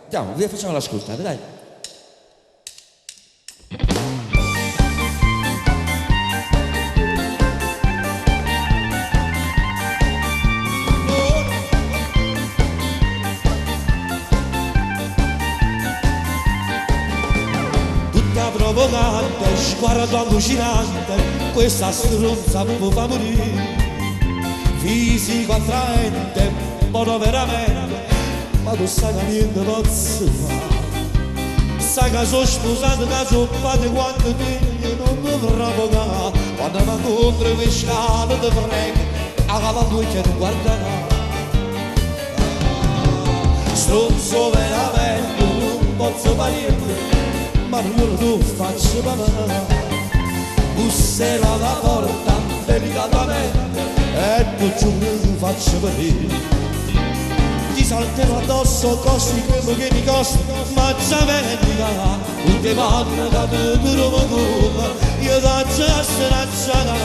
Andiamo, vi facciamo ascoltare, dai. Tutta provocante, sguardo allucinante, questa stronza mi fa morire. Fisico attraente, buono veramente, ma tu sai che niente posso fare. Sai che sono sposato, che sono padre quando figli non mi provocare. Quando mi incontro per scala ti prego, a cavallo che non guarderà. Stronzo veramente, non posso fare niente, ma io lo faccio parlare. Busserà la porta delicatamente e tu giù mi faccio vedere. Ti salterò addosso, costi quello che mi costa, ma già vendica, non ti vanno da te pure come, io faccio la stracciata.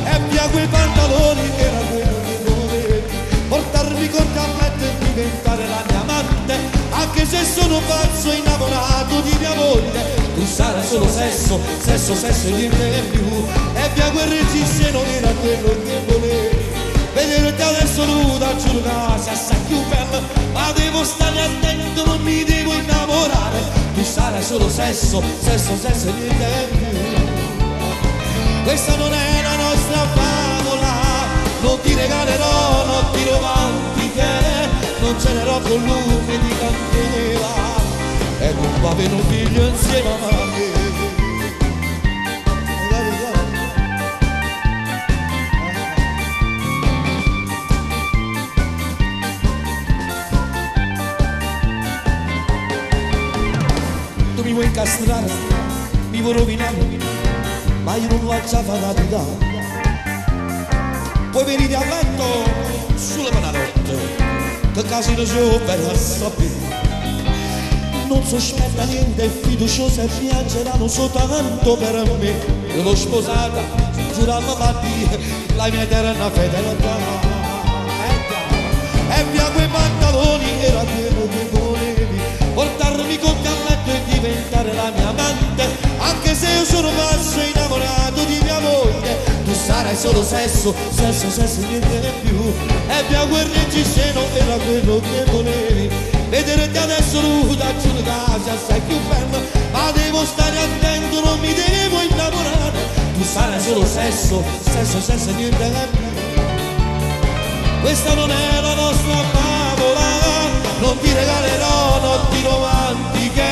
E via quei pantaloni che era quello che volevi, portarmi con cappello e diventare la mia amante, anche se sono pazzo innamorato di mia moglie. Tu sarai solo sesso, sesso, sesso e niente più. E via quel regista non era quello che volevi. Vederti adesso nuda, giuro che sei assai più bella, ma devo stare attento, non mi devo innamorare. Tu sarai solo sesso, sesso, sesso e niente più. Questa non è la nostra favola, non ti regalerò notti romantiche, non cenerò con lume di candela e non va bene un figlio insieme a me. Tu mi vuoi incastrare, mi vuoi rovinare, ma io non faccio fatica. Puoi venire a letto sulle panarotte, che casino c'ho per sapere. Non sospetta niente, è fiduciosa e piangeranno soltanto per me. Io l'ho sposata, giurando a Dio, la mia eterna fedeltà. E via quei pantaloni, era quello che volevi, portarmi con te a letto e diventare la mia amante, anche se io sono pazzo innamorato di mia moglie. Tu sarai solo sesso, sesso, sesso e niente più. E via quel regista non era quello che volevi, vederti adesso nuda, giù di casa, sei più bella, ma devo stare attento, non mi devo innamorare. Tu sarai solo sesso, sesso, sesso e niente più. Questa non è la nostra favola, non ti regalerò notti romantiche,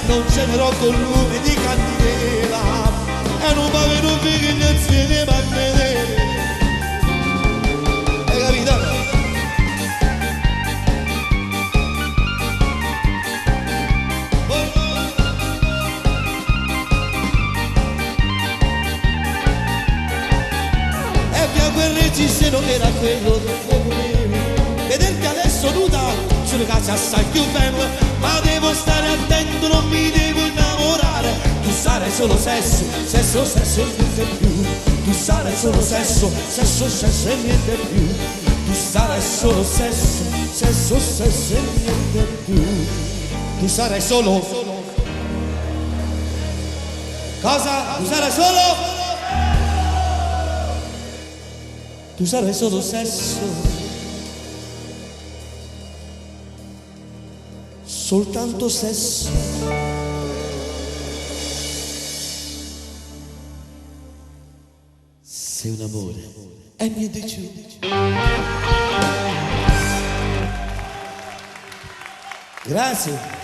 non cenerò con lume di candela e non va bene un figlio insieme a vedere. Hai capito? Quel regista non era quello che volevi, vederti adesso nuda sulle case assai più belle, ma devo stare attento, non mi devo innamorare. Tu sarai solo sesso, sesso, sesso e niente più. Tu sarai solo sesso, sesso, sesso e niente più. Tu sarai solo sesso, sesso, sesso e niente più. Tu sarai solo cosa? Tu sarai solo, tu sarai solo sesso, soltanto sesso. Sei un amore e niente più. Grazie.